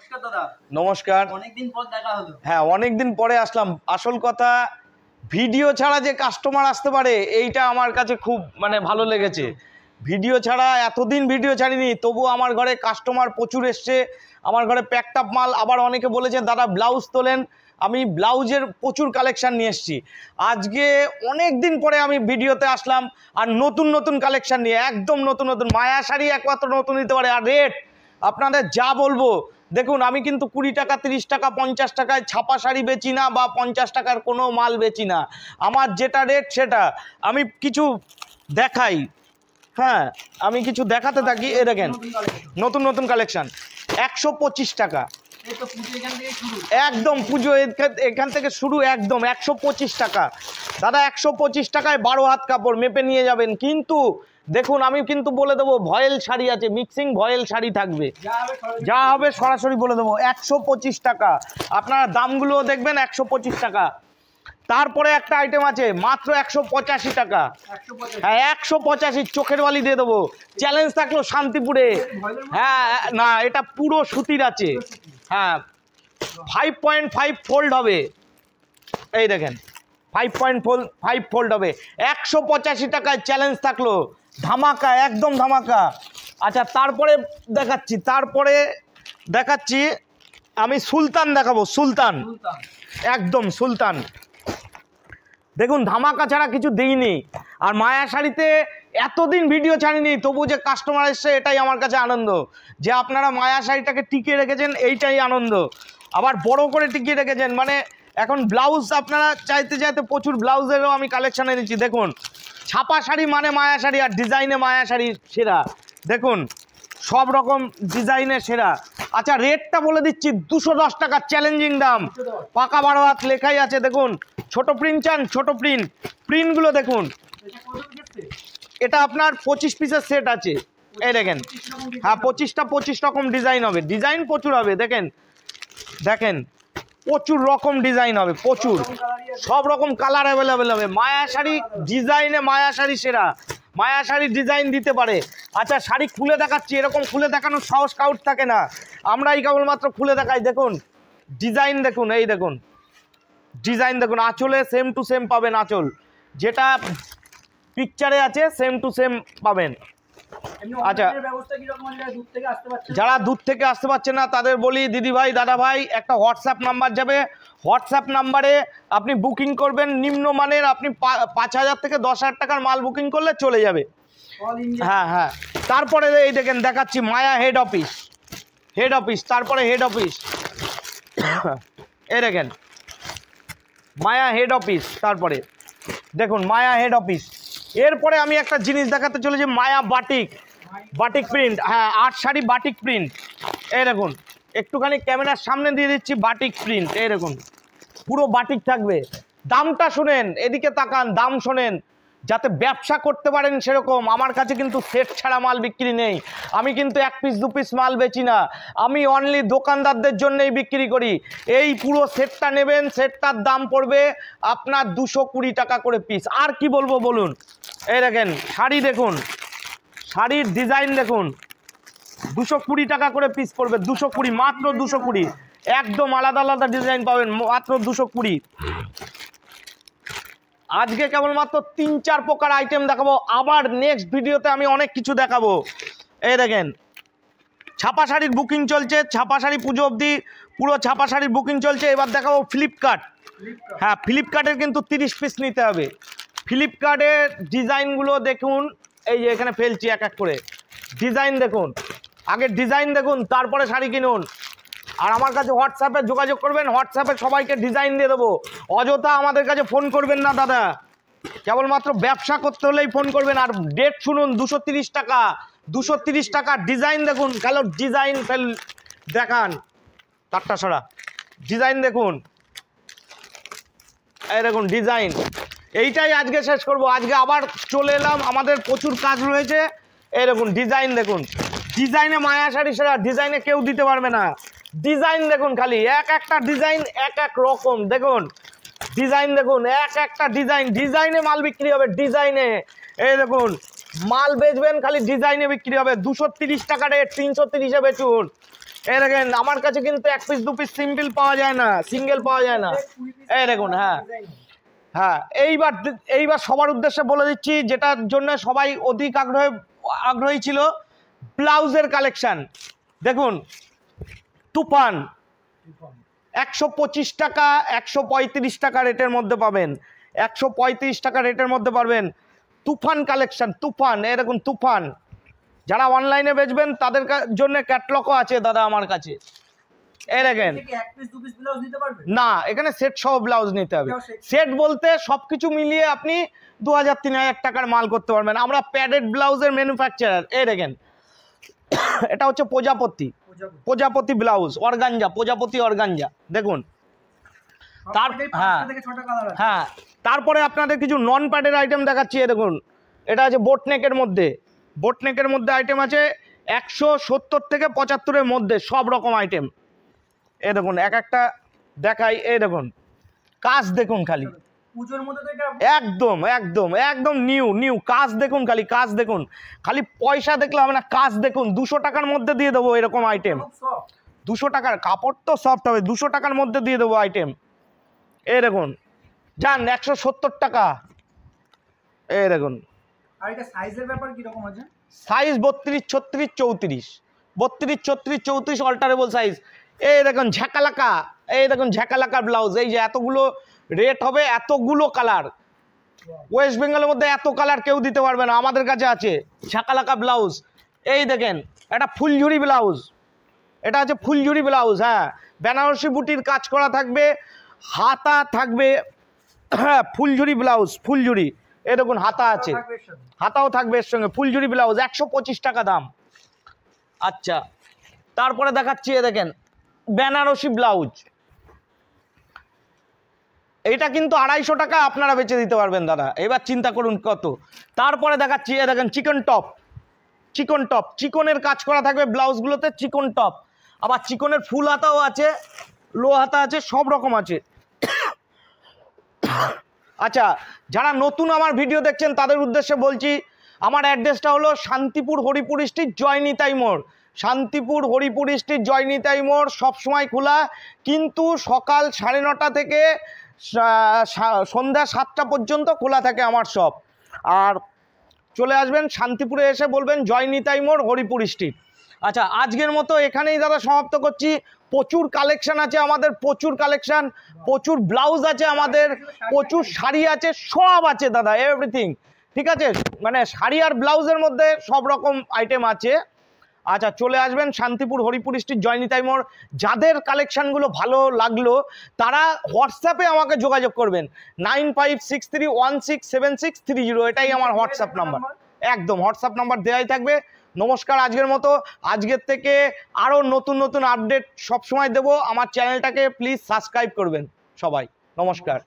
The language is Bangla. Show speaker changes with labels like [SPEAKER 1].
[SPEAKER 1] নমস্কার দাদা।
[SPEAKER 2] নমস্কার।
[SPEAKER 1] অনেকদিন পর দেখা হলো।
[SPEAKER 2] হ্যাঁ, অনেকদিন পরে আসলাম। আসল কথা, ভিডিও ছাড়া যে কাস্টমার আসতে পারে এইটা আমার কাছে খুব ভালো লেগেছে। ভিডিও ছাড়া এতদিন ভিডিও ছাড়িনি, তবু আমার ঘরে কাস্টমার প্রচুর এসছে। আমার ঘরে প্যাকড আপ মাল। আবার অনেকে বলেছে দাদা ব্লাউজ তোলেন, আমি ব্লাউজের প্রচুর কালেকশান নিয়ে এসেছি। আজকে অনেক দিন পরে আমি ভিডিওতে আসলাম, আর নতুন নতুন কালেকশান নিয়ে, একদম নতুন নতুন। মায়া শাড়ি একমাত্র নতুন দিতে পারে। আর রেট আপনাদের যা বলবো, দেখুন আমি কিন্তু 20 টাকা 30 টাকা 50 টাকায় ছাপা শাড়ি বেচি না, বা 50 টাকার কোনো মাল বেচি না। আমার যেটা রেট সেটা আমি কিছু দেখাই। হ্যাঁ, আমি কিছু দেখাতে থাকি। এ দেখেন নতুন নতুন কালেকশান 125 টাকা, একদম পুজো এখান থেকে শুরু, একদম 125 টাকা। দাদা 125 টাকায় 12 হাত কাপড় মেপে নিয়ে যাবেন। কিন্তু দেখুন আমি কিন্তু বলে দেবো, ভয়েল শাড়ি আছে, মিক্সিং ভয়েল শাড়ি থাকবে, যা হবে সরাসরি বলে দেবো। 125 টাকা, আপনারা দামগুলো দেখবেন। 125 টাকা। তারপরে একটা আইটেম আছে মাত্র 185 টাকা। হ্যাঁ, 185 চোখের বালি দিয়ে দেবো। চ্যালেঞ্জ থাকলো শান্তিপুরে। হ্যাঁ না, এটা পুরো সুতির আছে। হ্যাঁ, 5.5 ফোল্ড হবে। এই দেখেন 5.5 ফোল্ড হবে। 185 টাকায় চ্যালেঞ্জ থাকলো, ধামাকা, একদম ধামাকা। আচ্ছা, তারপরে দেখাচ্ছি আমি সুলতান দেখাবো। সুলতান, একদম সুলতান। দেখুন ধামাকা ছাড়া কিছু দিইনি। আর মায়া শাড়িতে এতদিন ভিডিও ছাড়িনি, তবু যে কাস্টমার এসছে এটাই আমার কাছে আনন্দ। যে আপনারা মায়া শাড়িটাকে টিকিয়ে রেখেছেন, এইটাই আনন্দ। আবার বড় করে টিকিয়ে রেখেছেন। এখন ব্লাউজ আপনারা চাইতে চাইতে প্রচুর ব্লাউজেরও আমি কালেকশান এনেছি। দেখুন ছাপা শাড়ি মানে মায়া শাড়ি, আর ডিজাইনে মায়া শাড়ি সেরা। দেখুন সব রকম ডিজাইনের সেরা। আচ্ছা, রেটটা বলে দিচ্ছি, 210 টাকা চ্যালেঞ্জিং দাম। পাকা 12 হাত লেখাই আছে। দেখুন ছোট প্রিন্ট চান, ছোট প্রিন্টগুলো দেখুন। এটা আপনার 25 পিসের সেট আছে। এই দেখেন, হ্যাঁ 25 রকম ডিজাইন হবে। ডিজাইন প্রচুর হবে। দেখেন প্রচুর রকম ডিজাইন হবে, প্রচুর সব রকম কালার অ্যাভেলেবেল হবে। মায়া শাড়ি ডিজাইনে মায়া শাড়ি সেরা। মায়া শাড়ি ডিজাইন দিতে পারে। আচ্ছা, শাড়ি খুলে দেখাচ্ছি। এরকম খুলে দেখানোর সাহস কাউট থাকে না, আমরাই কেবলমাত্র খুলে দেখাই। দেখুন ডিজাইন দেখুন, এই দেখুন ডিজাইন দেখুন। আঁচলে সেম টু সেম পাবেন, আঁচল যেটা পিকচারে আছে সেম টু সেম পাবেন। আচ্ছা, যারা দূর থেকে আসতে পারছে না তাদের বলি, দিদি ভাই দাদা ভাই, একটা হোয়াটসঅ্যাপ নাম্বার যাবে। হোয়াটসঅ্যাপ নাম্বারে আপনি বুকিং করবেন। নিম্নমানের আপনি 5,000 থেকে 10,000 টাকার মাল বুকিং করলে চলে যাবে। হ্যাঁ হ্যাঁ। তারপরে এই দেখেন দেখাচ্ছি মায়া হেড অফিস। তারপরে হেড অফিস, এই দেখেন মায়া হেড অফিস। তারপরে দেখুন মায়া হেড অফিস। এরপরে আমি একটা জিনিস দেখাতে চলেছি, মায়া বাটিক প্রিন্ট। হ্যাঁ, 8 শাড়ি বাটিক প্রিন্ট। এই দেখুন একটুখানি ক্যামেরার সামনে দিয়ে দিচ্ছি, বাটিক প্রিন্ট। এই দেখুন পুরো বাটিক থাকবে। দামটা শোনেন, এদিকে তাকান, দাম শোনেন, যাতে ব্যবসা করতে পারেন সেরকম। আমার কাছে কিন্তু সেট ছাড়া মাল বিক্রি নেই। আমি কিন্তু 1 পিস 2 পিস মাল বেচি না। আমি অনলি দোকানদারদের জন্যই বিক্রি করি। এই পুরো সেটটা নেবেন, সেটটার দাম পড়বে আপনার 220 টাকা করে পিস। আর কি বলবো বলুন। এই দেখেন শাড়ি, দেখুন শাড়ির ডিজাইন দেখুন, 220 টাকা করে পিস পড়বে। 220, মাত্র 220। একদম আলাদা আলাদা ডিজাইন পাবেন, মাত্র 220। আজকে কেবলমাত্র 3-4 প্রকার আইটেম দেখাবো। আবার নেক্সট ভিডিওতে আমি অনেক কিছু দেখাবো। এই দেখেন ছাপা শাড়ির বুকিং চলছে। ছাপা শাড়ি পুজো অবধি পুরো ছাপা শাড়ির বুকিং চলছে। এবার দেখাবো ফ্লিপকার্ট। হ্যাঁ, ফ্লিপকার্টের কিন্তু 30 পিস নিতে হবে। ফ্লিপকার্টের ডিজাইনগুলো দেখুন, এই যে এখানে ফেলছি এক এক করে। ডিজাইন দেখুন, আগে ডিজাইন দেখুন, তারপরে শাড়ি কিনুন। আর আমার কাছে হোয়াটসঅ্যাপে যোগাযোগ করবেন, হোয়াটসঅ্যাপে সবাইকে ডিজাইন দিয়ে দেবো। অযথা আমাদের কাছে ফোন করবেন না দাদা, কেবলমাত্র ব্যবসা করতে হলেই ফোন করবেন। আর ডেট শুনুন, 230 টাকা। 230 টাকা। ডিজাইন দেখুন, কালো ডিজাইন দেখান, তারটা সরা ডিজাইন দেখুন। এই দেখুন ডিজাইন। এইটাই আজকে শেষ করব। আজকে আবার চলে এলাম, আমাদের প্রচুর কাজ রয়েছে। এই দেখুন ডিজাইন দেখুন। ডিজাইনে মায়া শাড়ি সেরা, ডিজাইনে কেউ দিতে পারবে না। ডিজাইন দেখুন, খালি এক একটা ডিজাইন এক এক রকম। দেখুন ডিজাইন দেখুন, এক একটা ডিজাইনে মাল বিক্রি হবে। ডিজাইনে এই দেখুন মাল বেচবেন, খালি ডিজাইনে বিক্রি হবে। 230 টাকা রেট, 330-এ বেচুন। এই দেখেন আমার কাছে কিন্তু 1 পিস 2 পিস সিম্পল পাওয়া যায় না, সিঙ্গেল পাওয়া যায় না। এই দেখুন, হ্যাঁ হ্যাঁ, এইবার সবার উদ্দেশ্যে বলে দিচ্ছি, যেটার জন্য সবাই অধিক আগ্রহী ছিল, ব্লাউজের কালেকশন। দেখুন তুফান 125 টাকা 135 টাকা রেটের মধ্যে পাবেন, 135 টাকা রেটের মধ্যে পাবেন তুফান কালেকশন। তুফান, এই দেখুন তুফান। যারা অনলাইনে বেচবেন তাদের জন্য ক্যাটলগও আছে দাদা আমার কাছে। এই দেখেন, না এখানে সেট সহ ব্লাউজ নিতে হবে। সেট বলতে সবকিছু মিলিয়ে আপনি 2000-3000 টাকার মাল করতে পারবেন। আমরা প্যাডেড ব্লাউজের ম্যানুফ্যাকচারার। এই দেখেন, এটা হচ্ছে প্রজাপতি ব্লাউজ, অর্গানজা, প্রজাপতি অর্গানজা। দেখুন হ্যাঁ, তারপরে আপনাদের কিছু নন প্যাডের আইটেম দেখাচ্ছি। দেখুন এটা আছে বোটনেকের মধ্যে, বোটনেকের মধ্যে আইটেম আছে 170 থেকে 75-এর মধ্যে সব রকম আইটেম। এই দেখুন এক একটা দেখাই। এই দেখুন কাজ দেখুন খালি, একদম একদম একদম নিউ কাজ দেখুন, খালি কাজ দেখুন, খালি পয়সা দেখলে হবে না, কাজ দেখুন। 200 টাকার মধ্যে দিয়ে দেবো এরকম আইটেম। 200 টাকার কাপড় তো সফট হবে, 200 টাকার মধ্যে দিয়ে দেবো আইটেম। এই দেখুন যান 170 টাকা। এই দেখুন সাইজ 32, 36, 34, 32, 36, 34 অল্টারেবল সাইজ। এই দেখুন ঝাঁকালাকা, এই দেখুন ঝাঁকালাকা ব্লাউজ। এই যে এতগুলো রেট হবে, এতগুলো কালার, ওয়েস্ট বেঙ্গলের মধ্যে এত কালার কেউ দিতে পারবে না, আমাদের কাছে আছে ঝাঁকালাকা ব্লাউজ। এই দেখেন এটা ফুলঝুরি ব্লাউজ, এটা আছে ফুলঝুরি ব্লাউজ। হ্যাঁ, বেনারসি বুটির কাজ করা থাকবে, হাতা থাকবে, হ্যাঁ ফুলঝুরি ব্লাউজ, ফুলঝুরি। এই দেখুন হাতা আছে, হাতাও থাকবে এর সঙ্গে। ফুলঝুরি ব্লাউজ 125 টাকা দাম। আচ্ছা, তারপরে দেখাচ্ছি এ দেখেন বেনারসি ব্লাউজ, এইটা কিন্তু 250 টাকা আপনারা বেচে দিতে পারবেন দাদা। এবার চিন্তা করুন কত। তারপরে দেখাচ্ছি এ দেখেন চিকন টপ, চিকন টপ, চিকনের কাজ করা থাকবে ব্লাউজগুলোতে, চিকন টপ। আবার চিকনের ফুল হাতাও আছে, লো হাতা আছে, সব রকম আছে। আচ্ছা, যারা নতুন আমার ভিডিও দেখছেন তাদের উদ্দেশ্যে বলছি, আমার অ্যাড্রেসটা হলো শান্তিপুর হরিপুর স্ট্রিট, জয়নিতাই মোড়। শান্তিপুর হরিপুর স্ট্রিট, জয়নিতাই মোড় সবসময় খোলা, কিন্তু সকাল 9:30 থেকে সন্ধ্যা 7টা পর্যন্ত খোলা থাকে আমার শপ। আর চলে আসবেন শান্তিপুরে, এসে বলবেন জয়নিতাই মোড়, হরিপুর স্ট্রিট। আচ্ছা, আজকের মতো এখানেই দাদা সমাপ্ত করছি। প্রচুর কালেকশন আছে আমাদের, প্রচুর কালেকশন, প্রচুর ব্লাউজ আছে আমাদের, প্রচুর শাড়ি আছে, সব আছে দাদা, এভরিথিং। ঠিক আছে, মানে শাড়ি আর ব্লাউজের মধ্যে সব রকম আইটেম আছে। আচ্ছা, চলে আসবেন শান্তিপুর হরিপুর স্ট্রিট, জয়নিতাই মোড়। যাদের কালেকশনগুলো ভালো লাগলো তারা হোয়াটসঅ্যাপে আমাকে যোগাযোগ করবেন, 9563167630, এটাই আমার হোয়াটসঅ্যাপ নাম্বার। একদম হোয়াটসঅ্যাপ নাম্বার দেওয়াই থাকবে। নমস্কার, আজকের মতো। আজকের থেকে আরও নতুন নতুন আপডেট সবসময় দেবো। আমার চ্যানেলটাকে প্লিজ সাবস্ক্রাইব করবেন সবাই। নমস্কার।